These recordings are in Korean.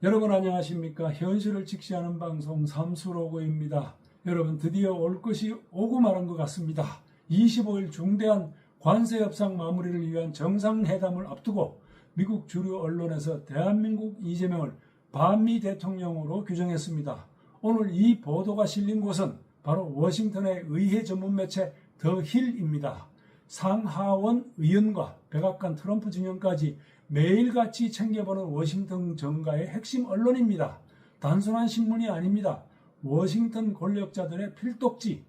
여러분 안녕하십니까? 현실을 직시하는 방송 삼수로그입니다. 여러분 드디어 올 것이 오고 말한 것 같습니다. 25일 중대한 관세 협상 마무리를 위한 정상회담을 앞두고 미국 주류 언론에서 대한민국 이재명을 반미 대통령으로 규정했습니다. 오늘 이 보도가 실린 곳은 바로 워싱턴의 의회 전문 매체 더 힐입니다. 상하원 의원과 백악관 트럼프 진영까지 매일같이 챙겨보는 워싱턴 정가의 핵심 언론입니다. 단순한 신문이 아닙니다. 워싱턴 권력자들의 필독지,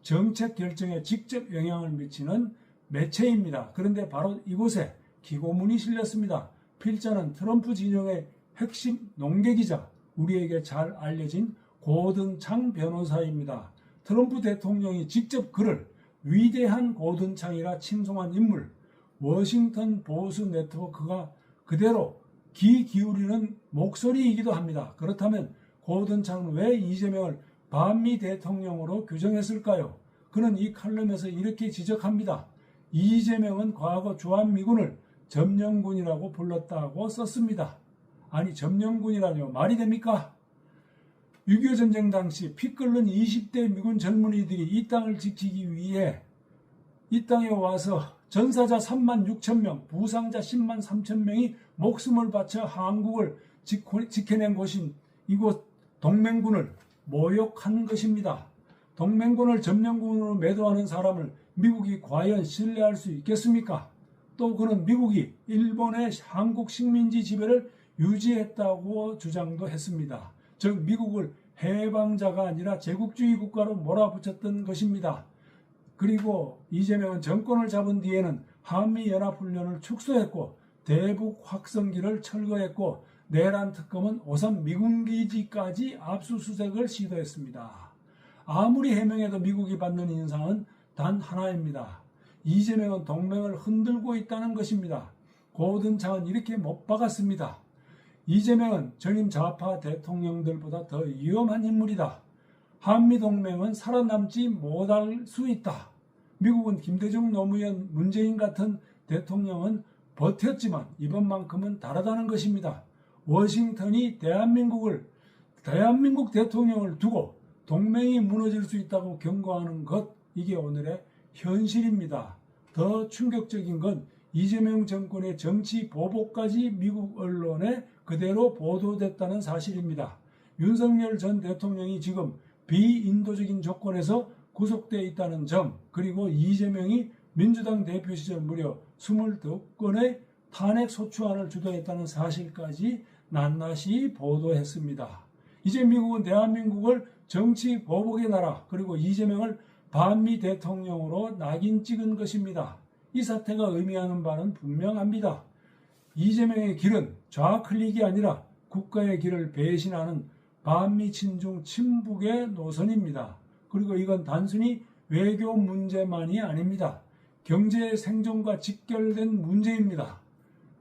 정책 결정에 직접 영향을 미치는 매체입니다. 그런데 바로 이곳에 기고문이 실렸습니다. 필자는 트럼프 진영의 핵심 농계기자, 우리에게 잘 알려진 고든 창 변호사입니다. 트럼프 대통령이 직접 그를 위대한 고든 창이라 칭송한 인물, 워싱턴 보수 네트워크가 그대로 귀 기울이는 목소리이기도 합니다. 그렇다면 고든 창은 왜 이재명을 반미 대통령으로 규정했을까요? 그는 이 칼럼에서 이렇게 지적합니다. 이재명은 과거 주한미군을 점령군이라고 불렀다고 썼습니다. 아니 점령군이라뇨 말이 됩니까? 6.25 전쟁 당시 피 끓는 20대 미군 젊은이들이 이 땅을 지키기 위해 이 땅에 와서 전사자 3만 6천 명, 부상자 10만 3천 명이 목숨을 바쳐 한국을 지켜낸 곳인 이곳 동맹군을 모욕한 것입니다. 동맹군을 점령군으로 매도하는 사람을 미국이 과연 신뢰할 수 있겠습니까? 또 그는 미국이 일본의 한국 식민지 지배를 유지했다고 주장도 했습니다. 즉 미국을 해방자가 아니라 제국주의 국가로 몰아붙였던 것입니다. 그리고 이재명은 정권을 잡은 뒤에는 한미연합훈련을 축소했고 대북 확성기를 철거했고 내란 특검은 오산 미군기지까지 압수수색을 시도했습니다. 아무리 해명해도 미국이 받는 인상은 단 하나입니다. 이재명은 동맹을 흔들고 있다는 것입니다. 고든 창은 이렇게 못 박았습니다. 이재명은 전임 좌파 대통령들보다 더 위험한 인물이다. 한미동맹은 살아남지 못할 수 있다. 미국은 김대중, 노무현, 문재인 같은 대통령은 버텼지만 이번만큼은 다르다는 것입니다. 워싱턴이 대한민국 대통령을 두고 동맹이 무너질 수 있다고 경고하는 것, 이게 오늘의 현실입니다. 더 충격적인 건 이재명 정권의 정치 보복까지 미국 언론에 그대로 보도됐다는 사실입니다. 윤석열 전 대통령이 지금 비인도적인 조건에서 구속되어 있다는 점, 그리고 이재명이 민주당 대표 시절 무려 22건의 탄핵 소추안을 주도했다는 사실까지 낱낱이 보도했습니다. 이제 미국은 대한민국을 정치 보복의 나라, 그리고 이재명을 반미 대통령으로 낙인 찍은 것입니다. 이 사태가 의미하는 바는 분명합니다. 이재명의 길은 좌클릭이 아니라 국가의 길을 배신하는 반미 친중 친북의 노선입니다. 그리고 이건 단순히 외교 문제만이 아닙니다. 경제 생존과 직결된 문제입니다.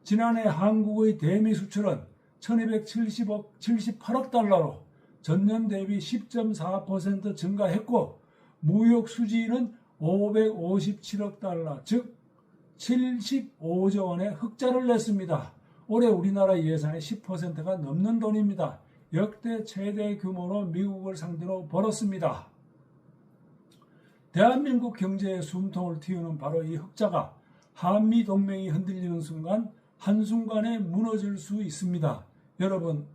지난해 한국의 대미 수출은 1278억 달러로 전년 대비 10.4% 증가했고 무역 수지는 557억 달러, 즉 75조 원의 흑자를 냈습니다. 올해 우리나라 예산의 10%가 넘는 돈입니다. 역대 최대 규모로 미국을 상대로 벌었습니다. 대한민국 경제의 숨통을 틔우는 바로 이 흑자가 한미 동맹이 흔들리는 순간 한순간에 무너질 수 있습니다. 여러분,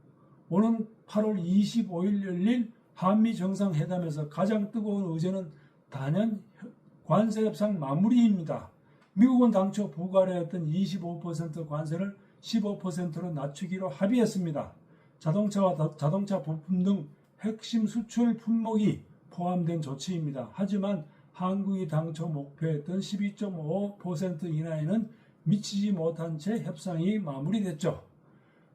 오는 8월 25일 열릴 한미 정상회담에서 가장 뜨거운 의제는 단연 관세 협상 마무리입니다. 미국은 당초 부과했던 25% 관세를 15%로 낮추기로 합의했습니다. 자동차와 자동차 부품 등 핵심 수출 품목이 포함된 조치입니다. 하지만 한국이 당초 목표했던 12.5% 이내에는 미치지 못한 채 협상이 마무리됐죠.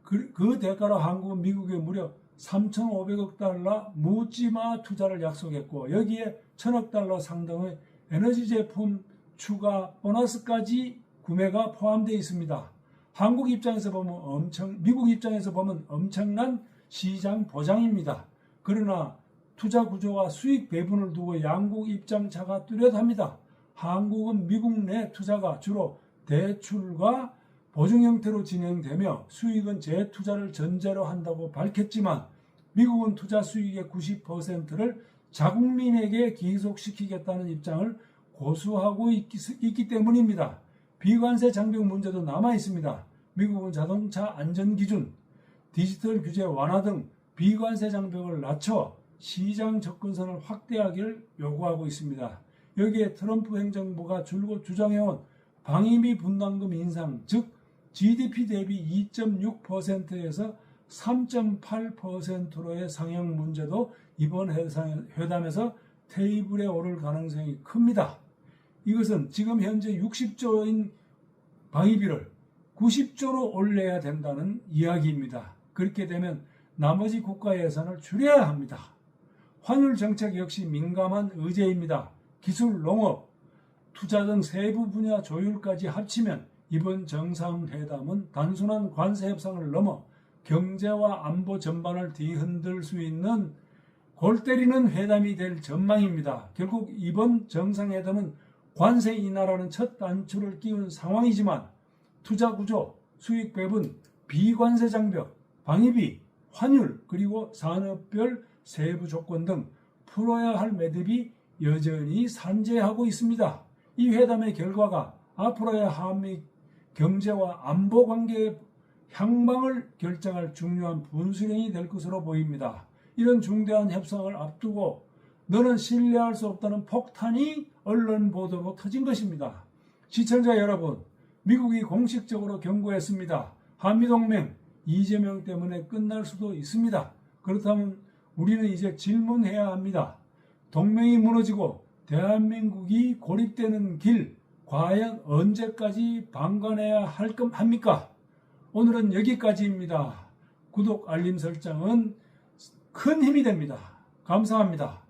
그 대가로 한국은 미국에 무려 3,500억 달러 묻지마 투자를 약속했고 여기에 1,000억 달러 상당의 에너지 제품 추가 보너스까지 구매가 포함되어 있습니다. 미국 입장에서 보면 엄청난 시장 보장입니다. 그러나 투자 구조와 수익 배분을 두고 양국 입장차가 뚜렷합니다. 한국은 미국 내 투자가 주로 대출과 보증 형태로 진행되며 수익은 재투자를 전제로 한다고 밝혔지만 미국은 투자 수익의 90%를 자국민에게 귀속시키겠다는 입장을 고수하고 있기 때문입니다. 비관세 장벽 문제도 남아 있습니다. 미국은 자동차 안전기준, 디지털 규제 완화 등 비관세 장벽을 낮춰 시장 접근선을 확대하기를 요구하고 있습니다. 여기에 트럼프 행정부가 줄곧 주장해온 방위비 분담금 인상, 즉 GDP 대비 2.6%에서 3.8%로의 상향 문제도 이번 회담에서 테이블에 오를 가능성이 큽니다. 이것은 지금 현재 60조인 방위비를 90조로 올려야 된다는 이야기입니다. 그렇게 되면 나머지 국가 예산을 줄여야 합니다. 환율 정책 역시 민감한 의제입니다. 기술, 농업, 투자 등 세부 분야 조율까지 합치면 이번 정상회담은 단순한 관세 협상을 넘어 경제와 안보 전반을 뒤흔들 수 있는 골 때리는 회담이 될 전망입니다. 결국 이번 정상회담은 관세 인하라는 첫 단추를 끼운 상황이지만 투자 구조, 수익 배분, 비관세 장벽, 방위비, 환율, 그리고 산업별 세부 조건 등 풀어야 할 매듭이 여전히 산재하고 있습니다. 이 회담의 결과가 앞으로의 한미 경제와 안보 관계의 향방을 결정할 중요한 분수령이 될 것으로 보입니다. 이런 중대한 협상을 앞두고 너는 신뢰할 수 없다는 폭탄이 언론 보도로 터진 것입니다. 시청자 여러분, 미국이 공식적으로 경고했습니다. 한미동맹 이재명 때문에 끝날 수도 있습니다. 그렇다면 우리는 이제 질문해야 합니다. 동맹이 무너지고 대한민국이 고립되는 길 과연 언제까지 방관해야 합니까? 오늘은 여기까지입니다. 구독, 알림 설정은 큰 힘이 됩니다. 감사합니다.